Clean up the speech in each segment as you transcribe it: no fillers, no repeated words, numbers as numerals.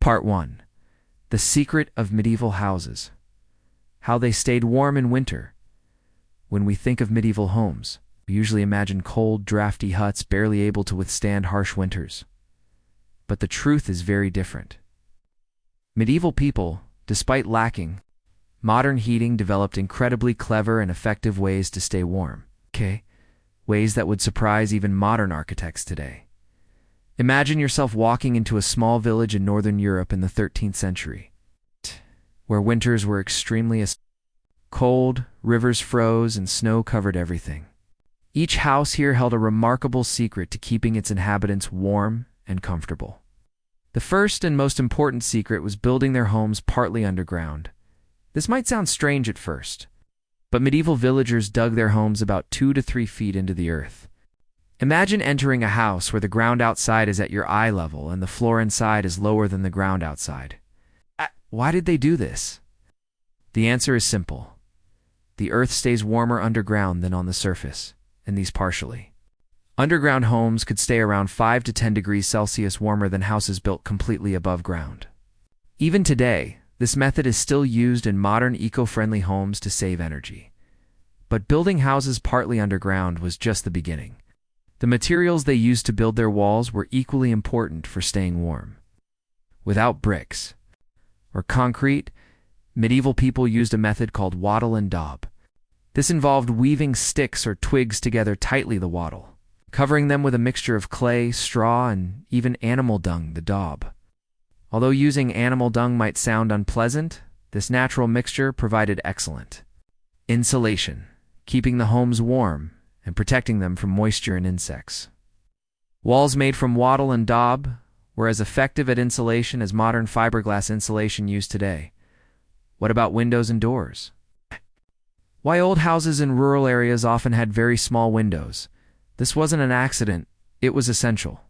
Part 1. The Secret of Medieval Houses. How they stayed warm in winter. When we think of medieval homes, we usually imagine cold, drafty huts barely able to withstand harsh winters. But the truth is very different. Medieval people, despite lacking modern heating, developed incredibly clever and effective ways to stay warm. Ways that would surprise even modern architects today. Imagine yourself walking into a small village in northern Europe in the 13th century, where winters were extremely cold, rivers froze, and snow covered everything. Each house here held a remarkable secret to keeping its inhabitants warm and comfortable. The first and most important secret was building their homes partly underground. This might sound strange at first, but medieval villagers dug their homes about 2 to 3 feet into the earth. Imagine entering a house where the ground outside is at your eye level and the floor inside is lower than the ground outside. Why did they do this? The answer is simple. The earth stays warmer underground than on the surface, and these partially. Underground homes could stay around 5 to 10 degrees Celsius warmer than houses built completely above ground. Even today, this method is still used in modern eco-friendly homes to save energy. But building houses partly underground was just the beginning. The materials they used to build their walls were equally important for staying warm. Without bricks or concrete, medieval people used a method called wattle and daub. This involved weaving sticks or twigs together tightly, the wattle, covering them with a mixture of clay, straw, and even animal dung, the daub. Although using animal dung might sound unpleasant, this natural mixture provided excellent insulation, keeping the homes warm and protecting them from moisture and insects. Walls made from wattle and daub were as effective at insulation as modern fiberglass insulation used today. What about windows and doors? Why old houses in rural areas often had very small windows? This wasn't an accident, it was essential.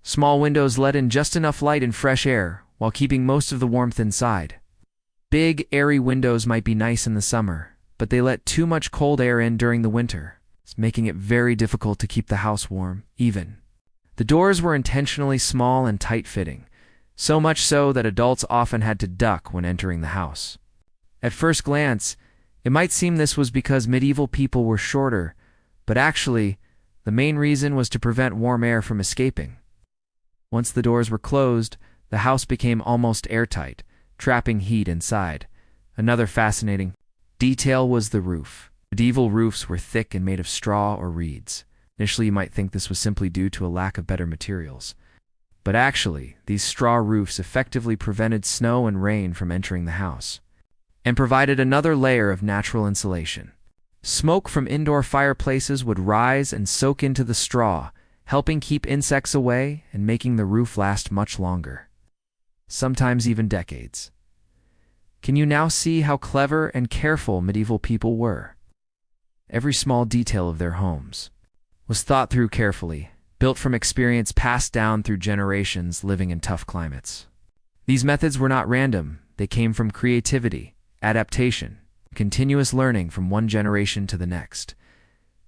Small windows let in just enough light and fresh air, while keeping most of the warmth inside. Big, airy windows might be nice in the summer, but they let too much cold air in during the winter, making it very difficult to keep the house warm, even. The doors were intentionally small and tight-fitting, so much so that adults often had to duck when entering the house. At first glance, it might seem this was because medieval people were shorter, but actually, the main reason was to prevent warm air from escaping. Once the doors were closed, the house became almost airtight, trapping heat inside. Another fascinating detail was the roof. Medieval roofs were thick and made of straw or reeds. Initially, you might think this was simply due to a lack of better materials. But actually, these straw roofs effectively prevented snow and rain from entering the house, and provided another layer of natural insulation. Smoke from indoor fireplaces would rise and soak into the straw, helping keep insects away and making the roof last much longer, sometimes even decades. Can you now see how clever and careful medieval people were? Every small detail of their homes was thought through carefully, built from experience passed down through generations living in tough climates. These methods were not random, they came from creativity, adaptation, continuous learning from one generation to the next.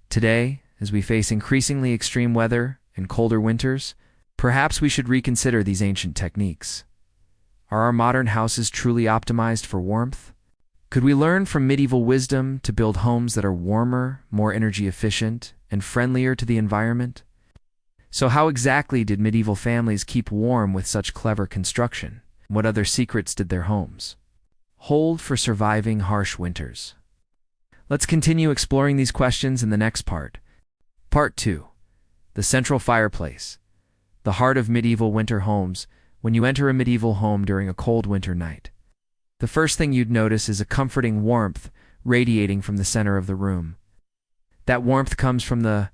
Today, as we face increasingly extreme weather and colder winters, perhaps we should reconsider these ancient techniques. Are our modern houses truly optimized for warmth? Could we learn from medieval wisdom to build homes that are warmer, more energy efficient, and friendlier to the environment? So how exactly did medieval families keep warm with such clever construction? What other secrets did their homes hold for surviving harsh winters? Let's continue exploring these questions in the next part. Part 2. The central fireplace. The heart of medieval winter homes. When you enter a medieval home during a cold winter night, the first thing you'd notice is a comforting warmth radiating from the center of the room. That warmth comes from the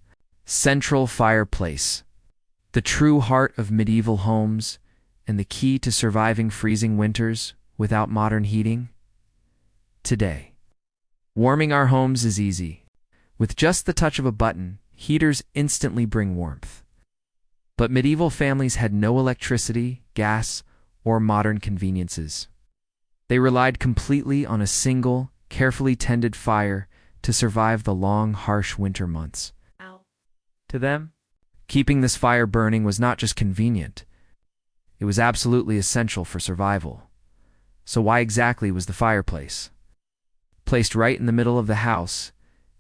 central fireplace, the true heart of medieval homes and the key to surviving freezing winters without modern heating. Today, warming our homes is easy. With just the touch of a button, heaters instantly bring warmth. But medieval families had no electricity, gas, or modern conveniences. They relied completely on a single, carefully tended fire to survive the long, harsh winter months. To them, keeping this fire burning was not just convenient, It was absolutely essential for survival. So why exactly was the fireplace placed right in the middle of the house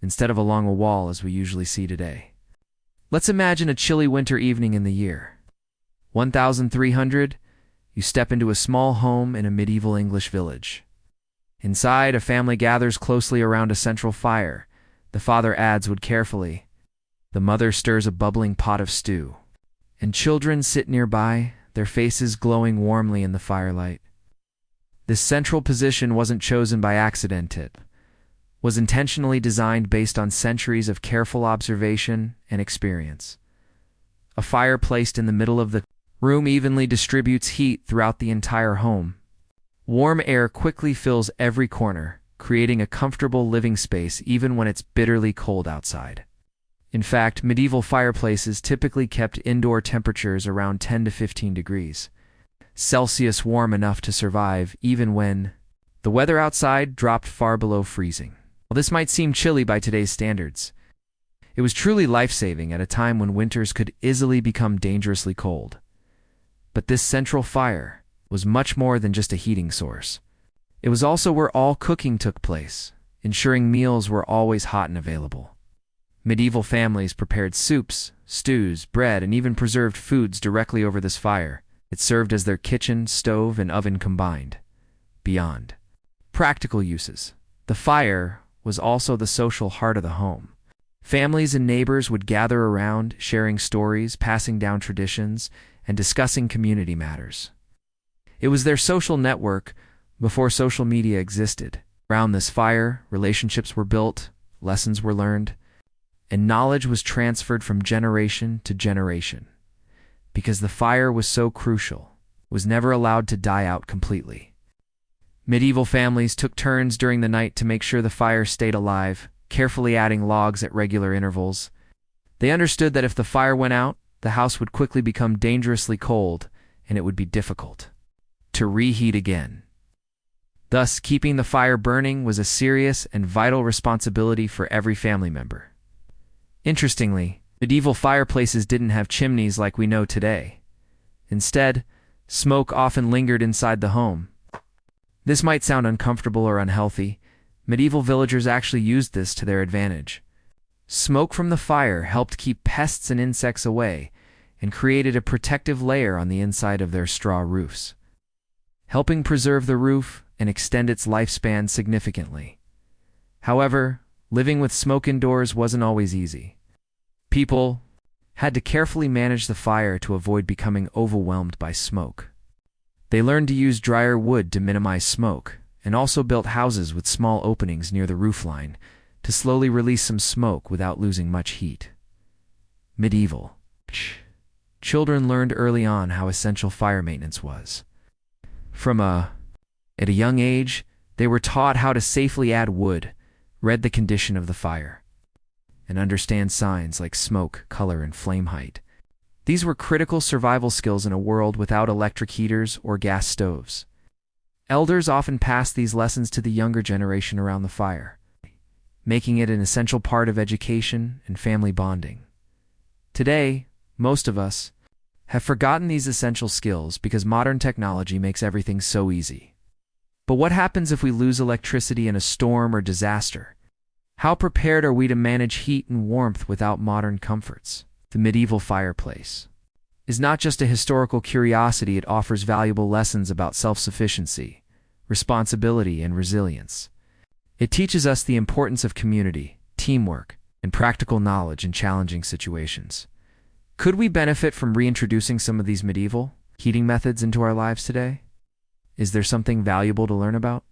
instead of along a wall as we usually see today? Let's imagine a chilly winter evening in the year 1300. You step into a small home in a medieval English village. Inside, a family gathers closely around a central fire. The father adds wood carefully. The mother stirs a bubbling pot of stew. And children sit nearby, their faces glowing warmly in the firelight. This central position wasn't chosen by accident. It was intentionally designed based on centuries of careful observation and experience. A fire placed in the middle of the room evenly distributes heat throughout the entire home. Warm air quickly fills every corner, creating a comfortable living space even when it's bitterly cold outside. In fact, medieval fireplaces typically kept indoor temperatures around 10 to 15 degrees Celsius, warm enough to survive even when the weather outside dropped far below freezing. While this might seem chilly by today's standards, it was truly life-saving at a time when winters could easily become dangerously cold. But this central fire was much more than just a heating source. It was also where all cooking took place, ensuring meals were always hot and available. Medieval families prepared soups, stews, bread, and even preserved foods directly over this fire. It served as their kitchen, stove, and oven combined. Beyond practical uses, the fire was also the social heart of the home. Families and neighbors would gather around, sharing stories, passing down traditions, and discussing community matters. It was their social network before social media existed. Around this fire, relationships were built, lessons were learned, and knowledge was transferred from generation to generation. Because the fire was so crucial, it was never allowed to die out completely. Medieval families took turns during the night to make sure the fire stayed alive, carefully adding logs at regular intervals. They understood that if the fire went out, the house would quickly become dangerously cold, and it would be difficult to reheat again. Thus, keeping the fire burning was a serious and vital responsibility for every family member. Interestingly, medieval fireplaces didn't have chimneys like we know today. Instead, smoke often lingered inside the home. This might sound uncomfortable or unhealthy. Medieval villagers actually used this to their advantage. Smoke from the fire helped keep pests and insects away and created a protective layer on the inside of their straw roofs, helping preserve the roof and extend its lifespan significantly. However, living with smoke indoors wasn't always easy. People had to carefully manage the fire to avoid becoming overwhelmed by smoke. They learned to use drier wood to minimize smoke, and also built houses with small openings near the roofline to slowly release some smoke without losing much heat. Medieval children learned early on how essential fire maintenance was. At a young age, they were taught how to safely add wood, read the condition of the fire, and understand signs like smoke, color, and flame height. These were critical survival skills in a world without electric heaters or gas stoves. Elders often passed these lessons to the younger generation around the fire, making it an essential part of education and family bonding. Today, most of us have forgotten these essential skills because modern technology makes everything so easy. But what happens if we lose electricity in a storm or disaster? How prepared are we to manage heat and warmth without modern comforts? The medieval fireplace is not just a historical curiosity, it offers valuable lessons about self-sufficiency, responsibility, and resilience. It teaches us the importance of community, teamwork, and practical knowledge in challenging situations. Could we benefit from reintroducing some of these medieval heating methods into our lives today? Is there something valuable to learn about?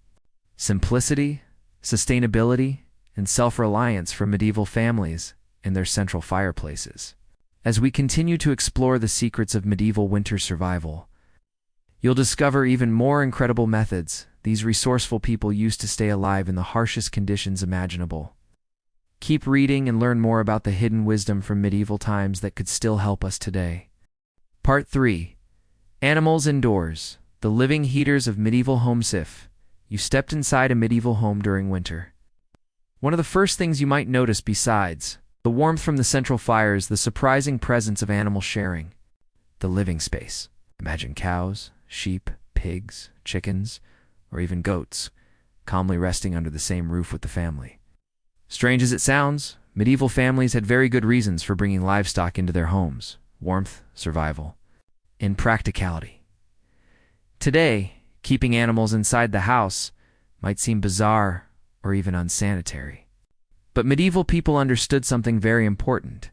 Simplicity, sustainability, and self-reliance from medieval families and their central fireplaces. As we continue to explore the secrets of medieval winter survival, you'll discover even more incredible methods these resourceful people used to stay alive in the harshest conditions imaginable. Keep reading and learn more about the hidden wisdom from medieval times that could still help us today. Part 3. Animals Indoors, the living heaters of medieval homes. If you stepped inside a medieval home during winter, one of the first things you might notice besides the warmth from the central fire is the surprising presence of animals sharing the living space. Imagine cows, sheep, pigs, chickens, or even goats, calmly resting under the same roof with the family. Strange as it sounds, medieval families had very good reasons for bringing livestock into their homes: warmth, survival, and practicality. Today, keeping animals inside the house might seem bizarre or even unsanitary. But medieval people understood something very important.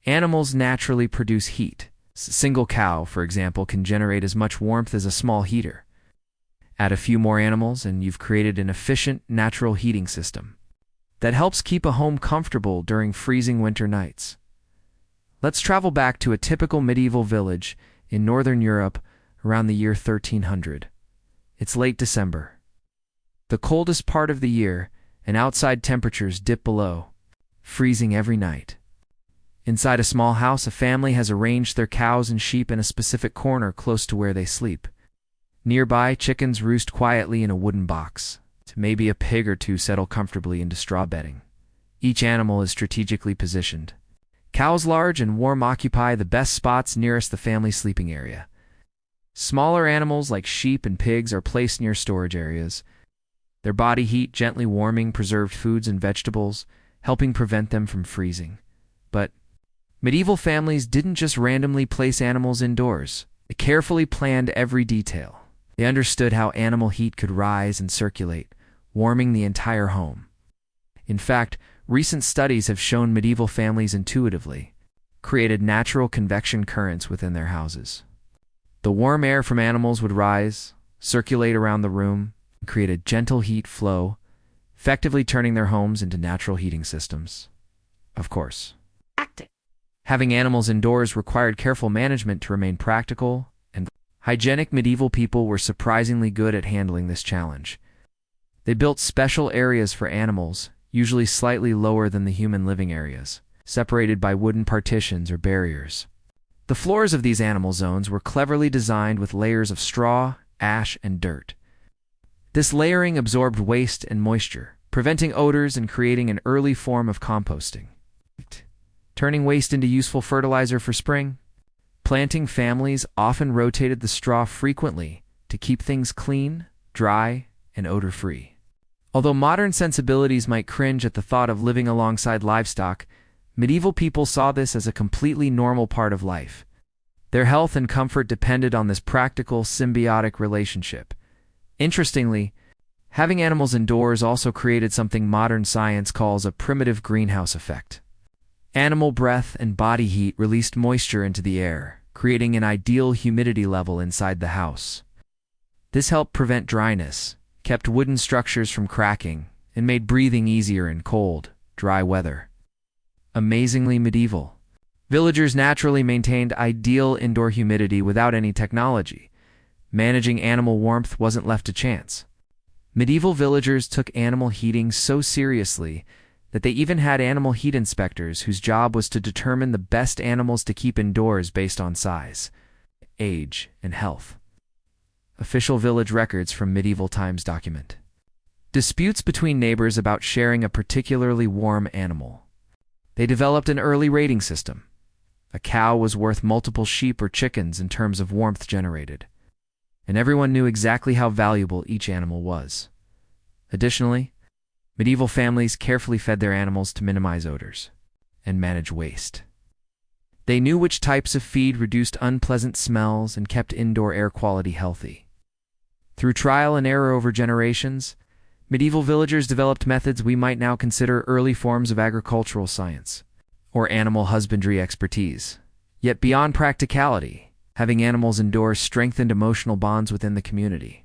Animals naturally produce heat. A single cow, for example, can generate as much warmth as a small heater. Add a few more animals and you've created an efficient, natural heating system that helps keep a home comfortable during freezing winter nights. Let's travel back to a typical medieval village in Northern Europe around the year 1300. It's late December, the coldest part of the year, and outside temperatures dip below freezing every night. Inside a small house, a family has arranged their cows and sheep in a specific corner close to where they sleep. Nearby, chickens roost quietly in a wooden box. Maybe a pig or two settle comfortably into straw bedding. Each animal is strategically positioned. Cows large and warm occupy the best spots nearest the family sleeping area. Smaller animals like sheep and pigs are placed near storage areas, their body heat gently warming preserved foods and vegetables, helping prevent them from freezing. But medieval families didn't just randomly place animals indoors. They carefully planned every detail. They understood how animal heat could rise and circulate, warming the entire home. In fact, recent studies have shown medieval families intuitively created natural convection currents within their houses. The warm air from animals would rise, circulate around the room, and create a gentle heat flow, effectively turning their homes into natural heating systems. Of course, having animals indoors required careful management to remain practical and hygienic. Medieval people were surprisingly good at handling this challenge. They built special areas for animals, usually slightly lower than the human living areas, separated by wooden partitions or barriers. The floors of these animal zones were cleverly designed with layers of straw, ash, and dirt. This layering absorbed waste and moisture, preventing odors and creating an early form of composting. Turning waste into useful fertilizer for spring. Planting families often rotated the straw frequently to keep things clean, dry, and odor-free. Although modern sensibilities might cringe at the thought of living alongside livestock, medieval people saw this as a completely normal part of life. Their health and comfort depended on this practical, symbiotic relationship. Interestingly, having animals indoors also created something modern science calls a primitive greenhouse effect. Animal breath and body heat released moisture into the air, creating an ideal humidity level inside the house. This helped prevent dryness, kept wooden structures from cracking, and made breathing easier in cold, dry weather. Amazingly medieval. Villagers naturally maintained ideal indoor humidity without any technology. Managing animal warmth wasn't left to chance. Medieval villagers took animal heating so seriously that they even had animal heat inspectors whose job was to determine the best animals to keep indoors based on size, age, and health. Official village records from medieval times document disputes between neighbors about sharing a particularly warm animal. They developed an early rating system. A cow was worth multiple sheep or chickens in terms of warmth generated, and everyone knew exactly how valuable each animal was. Additionally, medieval families carefully fed their animals to minimize odors and manage waste. They knew which types of feed reduced unpleasant smells and kept indoor air quality healthy. Through trial and error over generations, medieval villagers developed methods we might now consider early forms of agricultural science or animal husbandry expertise. Yet beyond practicality, having animals indoors strengthened emotional bonds within the community.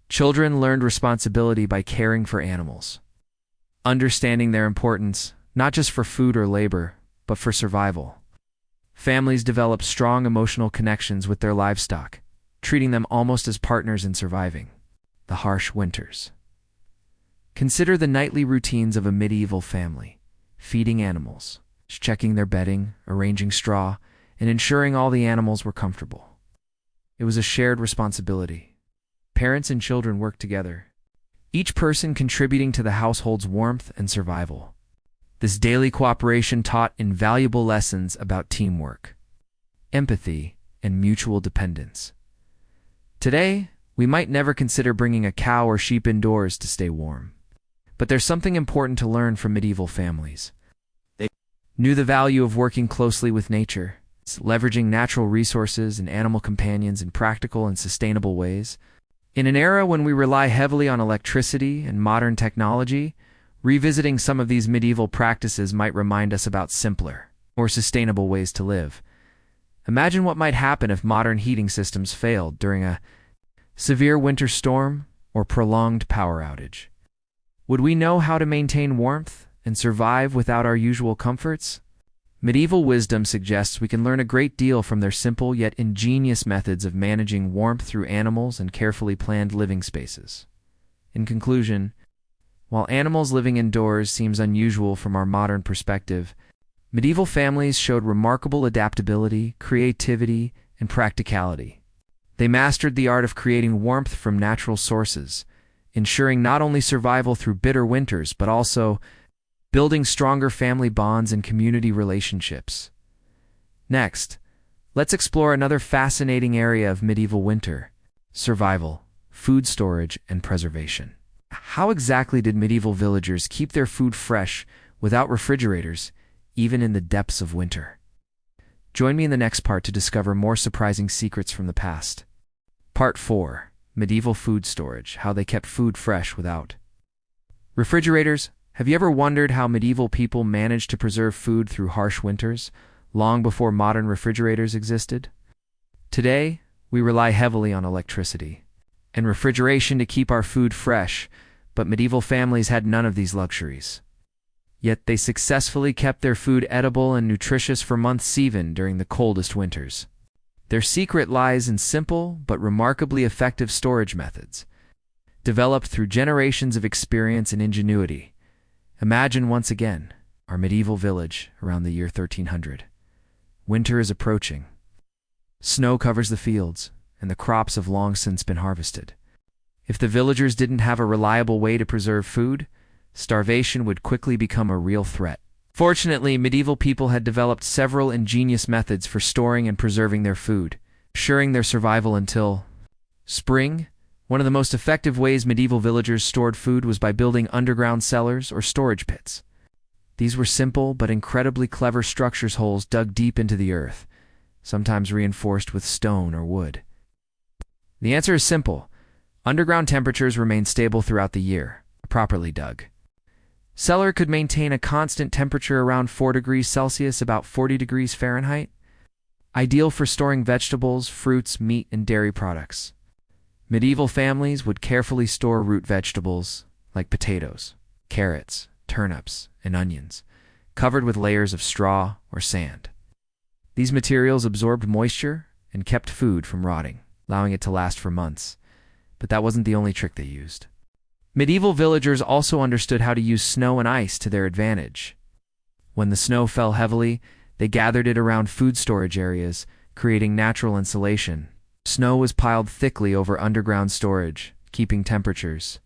Children learned responsibility by caring for animals, understanding their importance, not just for food or labor, but for survival. Families developed strong emotional connections with their livestock, treating them almost as partners in surviving the harsh winters. Consider the nightly routines of a medieval family: feeding animals, checking their bedding, arranging straw, and ensuring all the animals were comfortable. It was a shared responsibility. Parents and children worked together, each person contributing to the household's warmth and survival. This daily cooperation taught invaluable lessons about teamwork, empathy, and mutual dependence. Today, we might never consider bringing a cow or sheep indoors to stay warm. But there's something important to learn from medieval families. They knew the value of working closely with nature, leveraging natural resources and animal companions in practical and sustainable ways. In an era when we rely heavily on electricity and modern technology, revisiting some of these medieval practices might remind us about simpler, more sustainable ways to live. Imagine what might happen if modern heating systems failed during a severe winter storm or prolonged power outage. Would we know how to maintain warmth and survive without our usual comforts? Medieval wisdom suggests we can learn a great deal from their simple yet ingenious methods of managing warmth through animals and carefully planned living spaces. In conclusion, while animals living indoors seems unusual from our modern perspective, medieval families showed remarkable adaptability, creativity, and practicality. They mastered the art of creating warmth from natural sources, ensuring not only survival through bitter winters, but also building stronger family bonds and community relationships. Next, let's explore another fascinating area of medieval winter: survival, food storage, and preservation. How exactly did medieval villagers keep their food fresh without refrigerators, even in the depths of winter? Join me in the next part to discover more surprising secrets from the past. Part 4. Medieval food storage, how they kept food fresh without refrigerators. Have you ever wondered how medieval people managed to preserve food through harsh winters, long before modern refrigerators existed? Today, we rely heavily on electricity and refrigeration to keep our food fresh, but medieval families had none of these luxuries. Yet they successfully kept their food edible and nutritious for months even during the coldest winters. Their secret lies in simple but remarkably effective storage methods, developed through generations of experience and ingenuity. Imagine once again our medieval village around the year 1300. Winter is approaching. Snow covers the fields, and the crops have long since been harvested. If the villagers didn't have a reliable way to preserve food, starvation would quickly become a real threat. Fortunately, medieval people had developed several ingenious methods for storing and preserving their food, ensuring their survival until spring. One of the most effective ways medieval villagers stored food was by building underground cellars or storage pits. These were simple but incredibly clever structures, holes dug deep into the earth, sometimes reinforced with stone or wood. The answer is simple. Underground temperatures remain stable throughout the year, properly dug. Cellar could maintain a constant temperature around 4 degrees Celsius, about 40 degrees Fahrenheit, ideal for storing vegetables, fruits, meat, and dairy products. Medieval families would carefully store root vegetables like potatoes, carrots, turnips, and onions, covered with layers of straw or sand. These materials absorbed moisture and kept food from rotting, allowing it to last for months. But that wasn't the only trick they used. Medieval villagers also understood how to use snow and ice to their advantage. When the snow fell heavily, they gathered it around food storage areas, creating natural insulation. Snow was piled thickly over underground storage, keeping temperatures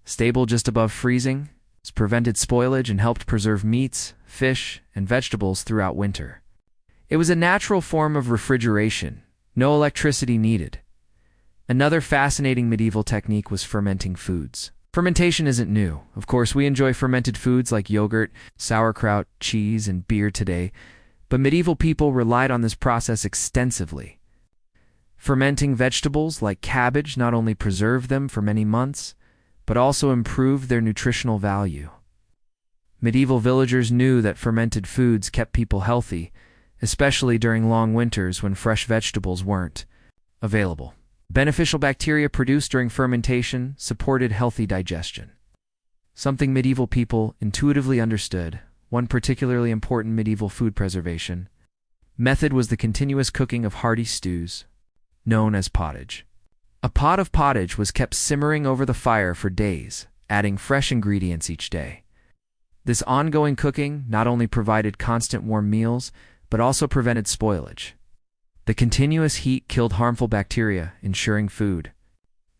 stable just above freezing. This prevented spoilage and helped preserve meats, fish, and vegetables throughout winter. It was a natural form of refrigeration, no electricity needed. Another fascinating medieval technique was fermenting foods. Fermentation isn't new. Of course, we enjoy fermented foods like yogurt, sauerkraut, cheese, and beer today, but medieval people relied on this process extensively. Fermenting vegetables like cabbage not only preserved them for many months, but also improved their nutritional value. Medieval villagers knew that fermented foods kept people healthy, especially during long winters when fresh vegetables weren't available. Beneficial bacteria produced during fermentation supported healthy digestion, something medieval people intuitively understood. One particularly important medieval food preservation method was the continuous cooking of hearty stews, known as pottage. A pot of pottage was kept simmering over the fire for days, adding fresh ingredients each day. This ongoing cooking not only provided constant warm meals, but also prevented spoilage. The continuous heat killed harmful bacteria, ensuring food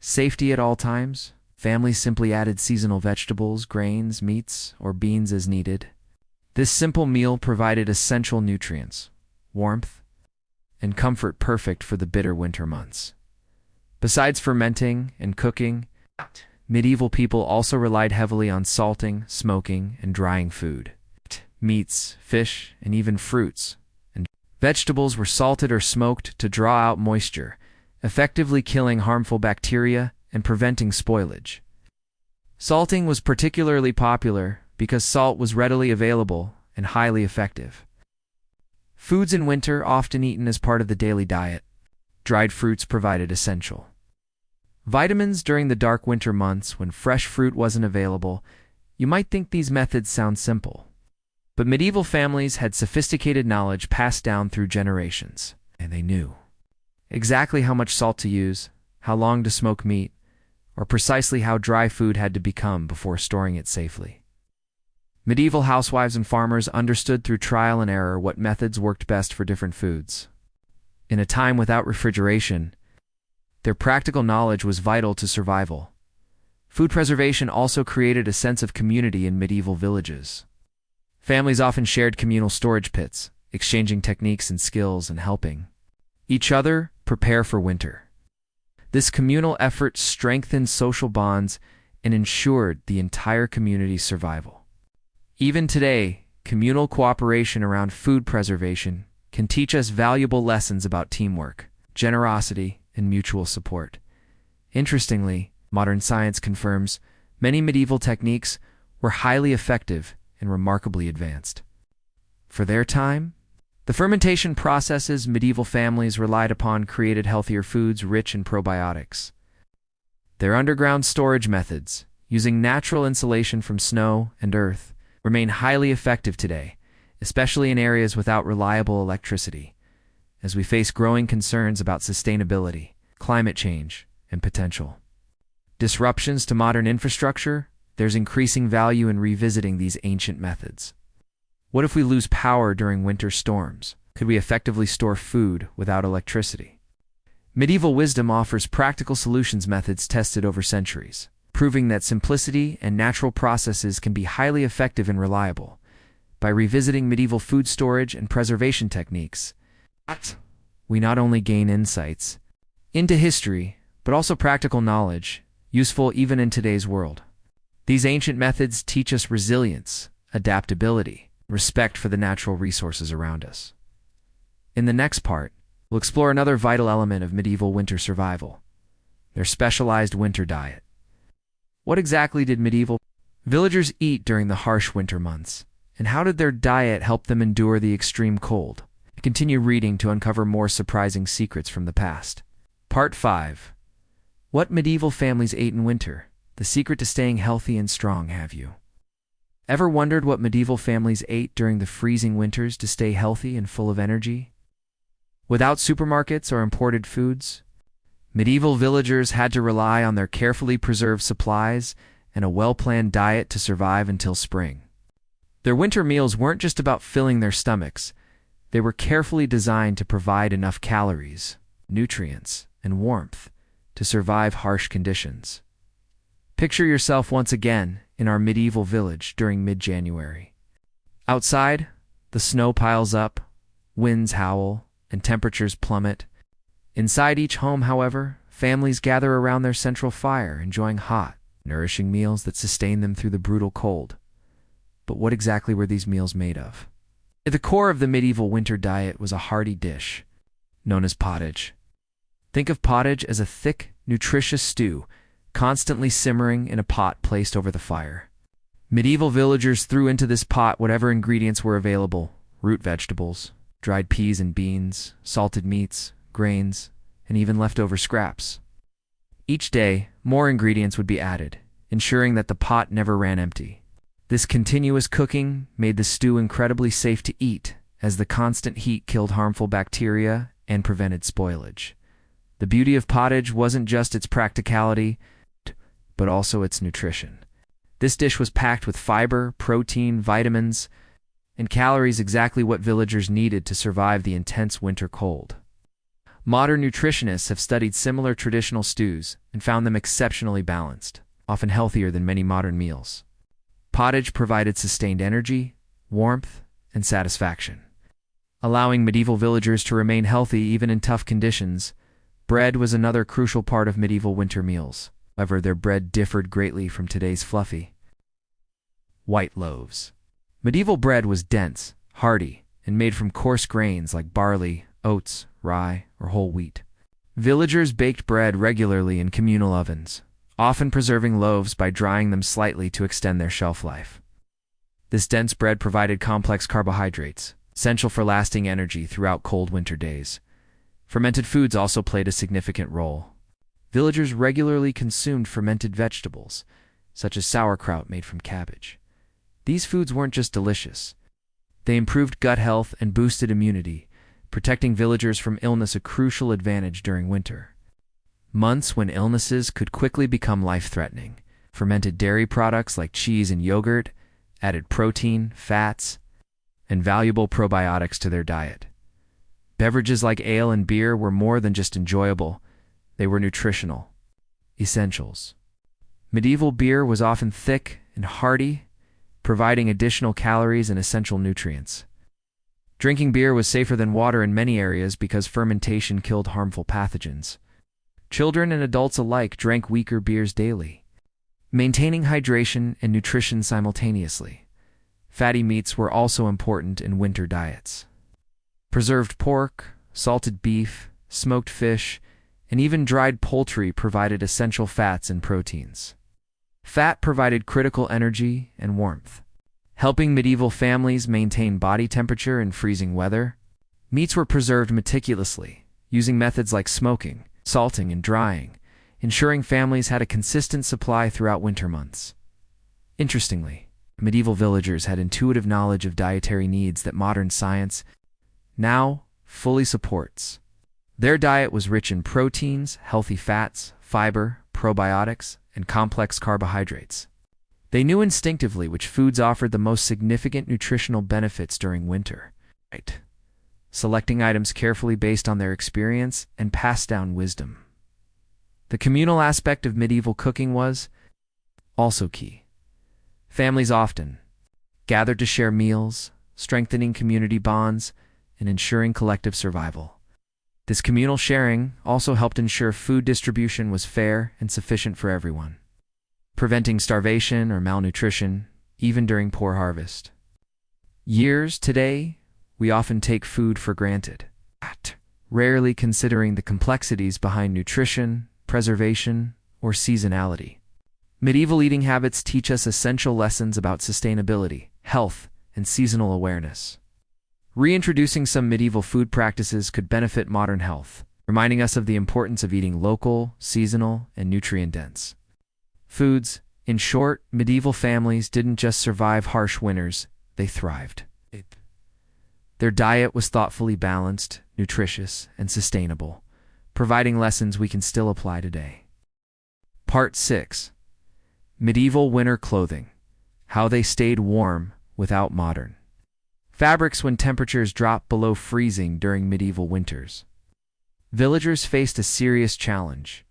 safety at all times. Families simply added seasonal vegetables, grains, meats, or beans as needed. This simple meal provided essential nutrients, warmth, and comfort perfect for the bitter winter months. Besides fermenting and cooking, medieval people also relied heavily on salting, smoking, and drying food. Meats, fish, and even fruits and vegetables were salted or smoked to draw out moisture, effectively killing harmful bacteria and preventing spoilage. Salting was particularly popular because salt was readily available and highly effective. Foods in winter often eaten as part of the daily diet. Dried fruits provided essential vitamins during the dark winter months when fresh fruit wasn't available. You might think these methods sound simple, but medieval families had sophisticated knowledge passed down through generations, and they knew exactly how much salt to use, how long to smoke meat, or precisely how dry food had to become before storing it safely. Medieval housewives and farmers understood through trial and error what methods worked best for different foods. In a time without refrigeration, their practical knowledge was vital to survival. Food preservation also created a sense of community in medieval villages. Families often shared communal storage pits, exchanging techniques and skills and helping each other prepare for winter. This communal effort strengthened social bonds and ensured the entire community's survival. Even today, communal cooperation around food preservation can teach us valuable lessons about teamwork, generosity, and mutual support. Interestingly, modern science confirms many medieval techniques were highly effective and remarkably advanced. For their time, the fermentation processes medieval families relied upon created healthier foods rich in probiotics. Their underground storage methods, using natural insulation from snow and earth, remain highly effective today, especially in areas without reliable electricity, as we face growing concerns about sustainability, climate change, and potential disruptions to modern infrastructure. There's increasing value in revisiting these ancient methods. What if we lose power during winter storms? Could we effectively store food without electricity? Medieval wisdom offers practical solutions methods tested over centuries, proving that simplicity and natural processes can be highly effective and reliable. By revisiting medieval food storage and preservation techniques, we not only gain insights into history, but also practical knowledge, useful even in today's world. These ancient methods teach us resilience, adaptability, respect for the natural resources around us. In the next part, we'll explore another vital element of medieval winter survival: their specialized winter diet. What exactly did medieval villagers eat during the harsh winter months, and how did their diet help them endure the extreme cold? Continue reading to uncover more surprising secrets from the past. Part 5. What medieval families ate in winter. The secret to staying healthy and strong. Have you ever wondered what medieval families ate during the freezing winters to stay healthy and full of energy? Without supermarkets or imported foods, medieval villagers had to rely on their carefully preserved supplies and a well-planned diet to survive until spring. Their winter meals weren't just about filling their stomachs. They were carefully designed to provide enough calories, nutrients, and warmth to survive harsh conditions. Picture yourself once again in our medieval village during mid-January. Outside, the snow piles up, winds howl, and temperatures plummet. Inside each home, however, families gather around their central fire, enjoying hot, nourishing meals that sustain them through the brutal cold. But what exactly were these meals made of? At the core of the medieval winter diet was a hearty dish known as pottage. Think of pottage as a thick, nutritious stew, constantly simmering in a pot placed over the fire. Medieval villagers threw into this pot whatever ingredients were available: root vegetables, dried peas and beans, salted meats, grains, and even leftover scraps. Each day, more ingredients would be added, ensuring that the pot never ran empty. This continuous cooking made the stew incredibly safe to eat, as the constant heat killed harmful bacteria and prevented spoilage. The beauty of pottage wasn't just its practicality, but also its nutrition. This dish was packed with fiber, protein, vitamins, and calories, exactly what villagers needed to survive the intense winter cold. Modern nutritionists have studied similar traditional stews and found them exceptionally balanced, often healthier than many modern meals. Pottage provided sustained energy, warmth, and satisfaction, allowing medieval villagers to remain healthy even in tough conditions. Bread was another crucial part of medieval winter meals. However, their bread differed greatly from today's fluffy, white loaves. Medieval bread was dense, hearty, and made from coarse grains like barley, oats, rye, or whole wheat. Villagers baked bread regularly in communal ovens, often preserving loaves by drying them slightly to extend their shelf life. This dense bread provided complex carbohydrates, essential for lasting energy throughout cold winter days. Fermented foods also played a significant role. Villagers regularly consumed fermented vegetables, such as sauerkraut made from cabbage. These foods weren't just delicious. They improved gut health and boosted immunity, protecting villagers from illness, a crucial advantage during winter. Months when illnesses could quickly become life-threatening. Fermented dairy products like cheese and yogurt added protein, fats, and valuable probiotics to their diet. Beverages like ale and beer were more than just enjoyable, they were nutritional essentials. Medieval beer was often thick and hearty, providing additional calories and essential nutrients. Drinking beer was safer than water in many areas because fermentation killed harmful pathogens. Children and adults alike drank weaker beers daily, maintaining hydration and nutrition simultaneously. Fatty meats were also important in winter diets. Preserved pork, salted beef, smoked fish, and even dried poultry provided essential fats and proteins. Fat provided critical energy and warmth, helping medieval families maintain body temperature in freezing weather. Meats were preserved meticulously, using methods like smoking, salting, and drying, ensuring families had a consistent supply throughout winter months. Interestingly, medieval villagers had intuitive knowledge of dietary needs that modern science now fully supports. Their diet was rich in proteins, healthy fats, fiber, probiotics, and complex carbohydrates. They knew instinctively which foods offered the most significant nutritional benefits during winter, selecting items carefully based on their experience and passed down wisdom. The communal aspect of medieval cooking was also key. Families often gathered to share meals, strengthening community bonds and ensuring collective survival. This communal sharing also helped ensure food distribution was fair and sufficient for everyone, preventing starvation or malnutrition, even during poor harvest years. Today, we often take food for granted, rarely considering the complexities behind nutrition, preservation, or seasonality. Medieval eating habits teach us essential lessons about sustainability, health, and seasonal awareness. Reintroducing some medieval food practices could benefit modern health, reminding us of the importance of eating local, seasonal, and nutrient-dense foods. In short, medieval families didn't just survive harsh winters, they thrived. Their diet was thoughtfully balanced, nutritious, and sustainable, providing lessons we can still apply today. Part 6. Medieval winter clothing. How they stayed warm without modern fabrics when temperatures dropped below freezing during medieval winters. Villagers faced a serious challenge.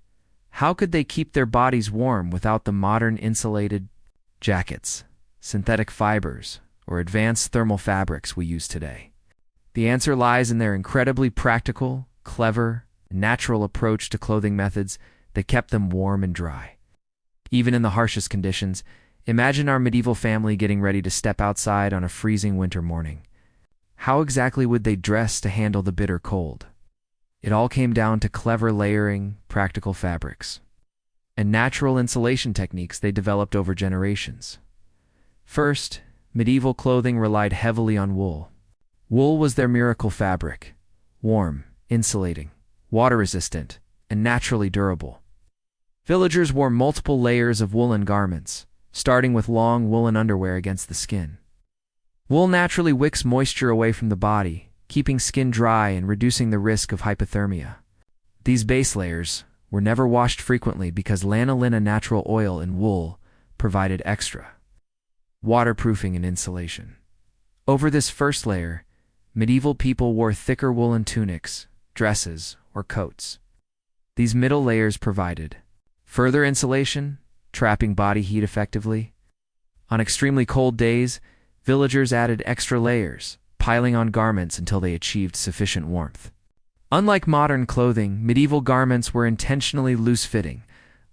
How could they keep their bodies warm without the modern insulated jackets, synthetic fibers, or advanced thermal fabrics we use today? The answer lies in their incredibly practical, clever, and natural approach to clothing methods that kept them warm and dry. Even in the harshest conditions, imagine our medieval family getting ready to step outside on a freezing winter morning. How exactly would they dress to handle the bitter cold? It all came down to clever layering, practical fabrics, and natural insulation techniques they developed over generations. First, medieval clothing relied heavily on wool. Wool was their miracle fabric: warm, insulating, water-resistant, and naturally durable. Villagers wore multiple layers of woolen garments, starting with long woolen underwear against the skin. Wool naturally wicks moisture away from the body, keeping skin dry and reducing the risk of hypothermia. These base layers were never washed frequently because lanolin, a natural oil in wool, provided extra waterproofing and insulation. Over this first layer, medieval people wore thicker woolen tunics, dresses, or coats. These middle layers provided further insulation, trapping body heat effectively. On extremely cold days, villagers added extra layers, piling on garments until they achieved sufficient warmth. Unlike modern clothing, medieval garments were intentionally loose-fitting,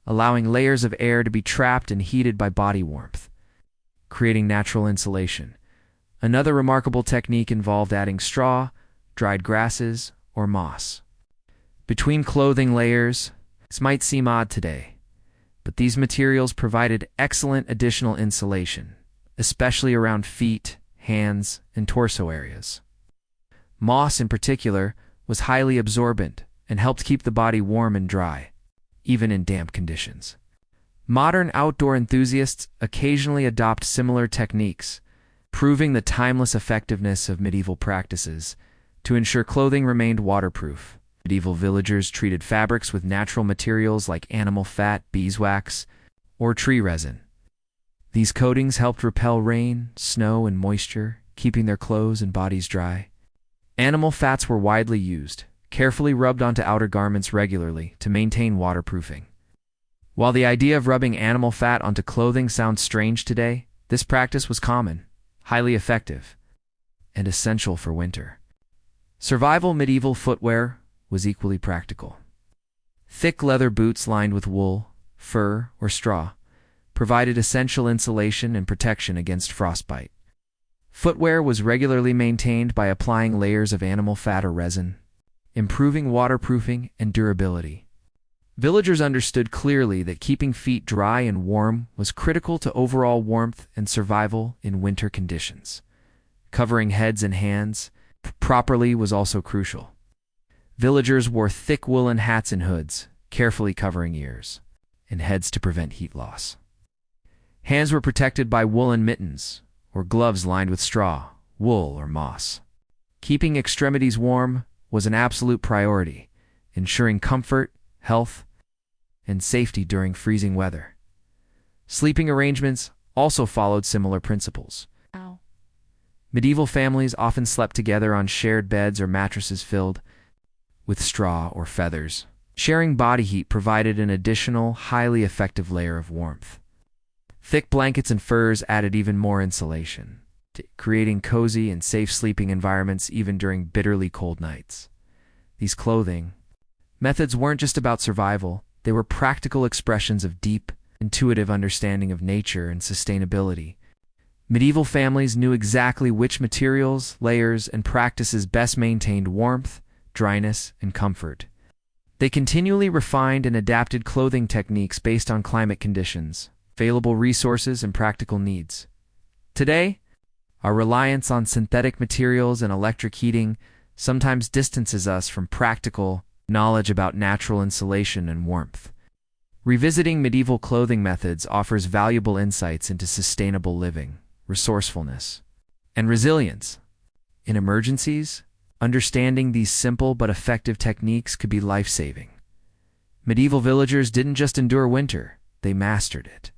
allowing layers of air to be trapped and heated by body warmth, creating natural insulation. Another remarkable technique involved adding straw, dried grasses, or moss between clothing layers. This might seem odd today, but these materials provided excellent additional insulation, especially around feet, hands, and torso areas. Moss, in particular, was highly absorbent and helped keep the body warm and dry, even in damp conditions. Modern outdoor enthusiasts occasionally adopt similar techniques, proving the timeless effectiveness of medieval practices to ensure clothing remained waterproof. Medieval villagers treated fabrics with natural materials like animal fat, beeswax, or tree resin. These coatings helped repel rain, snow, and moisture, keeping their clothes and bodies dry. Animal fats were widely used, carefully rubbed onto outer garments regularly to maintain waterproofing. While the idea of rubbing animal fat onto clothing sounds strange today, this practice was common, highly effective, and essential for winter. Survival medieval footwear was equally practical. Thick leather boots lined with wool, fur, or straw provided essential insulation and protection against frostbite. Footwear was regularly maintained by applying layers of animal fat or resin, improving waterproofing and durability. Villagers understood clearly that keeping feet dry and warm was critical to overall warmth and survival in winter conditions. Covering heads and hands properly was also crucial. Villagers wore thick woolen hats and hoods, carefully covering ears and heads to prevent heat loss. Hands were protected by woolen mittens or gloves lined with straw, wool, or moss. Keeping extremities warm was an absolute priority, ensuring comfort, health, and safety during freezing weather. Sleeping arrangements also followed similar principles. Medieval families often slept together on shared beds or mattresses filled with straw or feathers. Sharing body heat provided an additional, highly effective layer of warmth. Thick blankets and furs added even more insulation, creating cozy and safe sleeping environments even during bitterly cold nights. These clothing methods weren't just about survival, they were practical expressions of deep, intuitive understanding of nature and sustainability. Medieval families knew exactly which materials, layers, and practices best maintained warmth, dryness, and comfort. They continually refined and adapted clothing techniques based on climate conditions, available resources, and practical needs. Today, our reliance on synthetic materials and electric heating sometimes distances us from practical knowledge about natural insulation and warmth. Revisiting medieval clothing methods offers valuable insights into sustainable living, resourcefulness, and resilience. In emergencies, understanding these simple but effective techniques could be life-saving. Medieval villagers didn't just endure winter, they mastered it.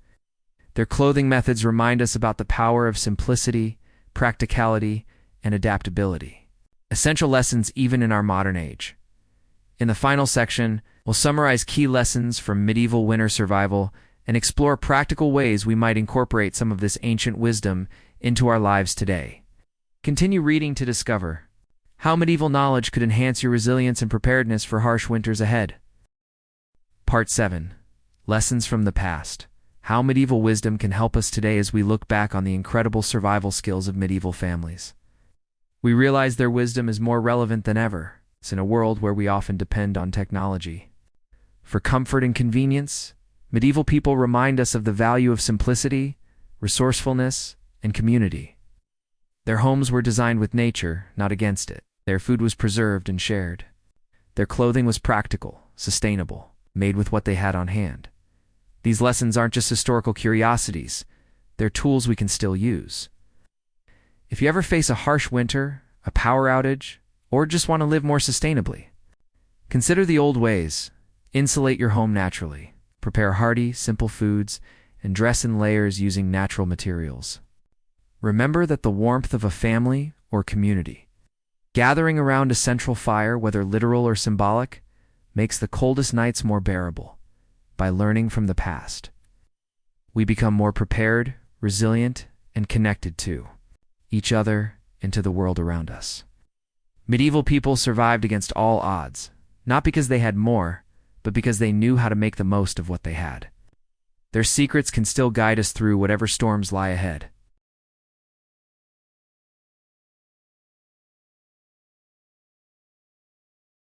Their clothing methods remind us about the power of simplicity, practicality, and adaptability, essential lessons even in our modern age. In the final section, we'll summarize key lessons from medieval winter survival and explore practical ways we might incorporate some of this ancient wisdom into our lives today. Continue reading to discover how medieval knowledge could enhance your resilience and preparedness for harsh winters ahead. Part 7. Lessons from the past. How medieval wisdom can help us today as we look back on the incredible survival skills of medieval families. We realize their wisdom is more relevant than ever in a world where we often depend on technology. For comfort and convenience, medieval people remind us of the value of simplicity, resourcefulness, and community. Their homes were designed with nature, not against it. Their food was preserved and shared. Their clothing was practical, sustainable, made with what they had on hand. These lessons aren't just historical curiosities, they're tools we can still use. If you ever face a harsh winter, a power outage, or just want to live more sustainably, consider the old ways. Insulate your home naturally, prepare hearty, simple foods, and dress in layers using natural materials. Remember that the warmth of a family or community, gathering around a central fire, whether literal or symbolic, makes the coldest nights more bearable. By learning from the past, we become more prepared, resilient, and connected to each other into the world around us. Medieval people survived against all odds, not because they had more, but because they knew how to make the most of what they had. Their secrets can still guide us through whatever storms lie ahead.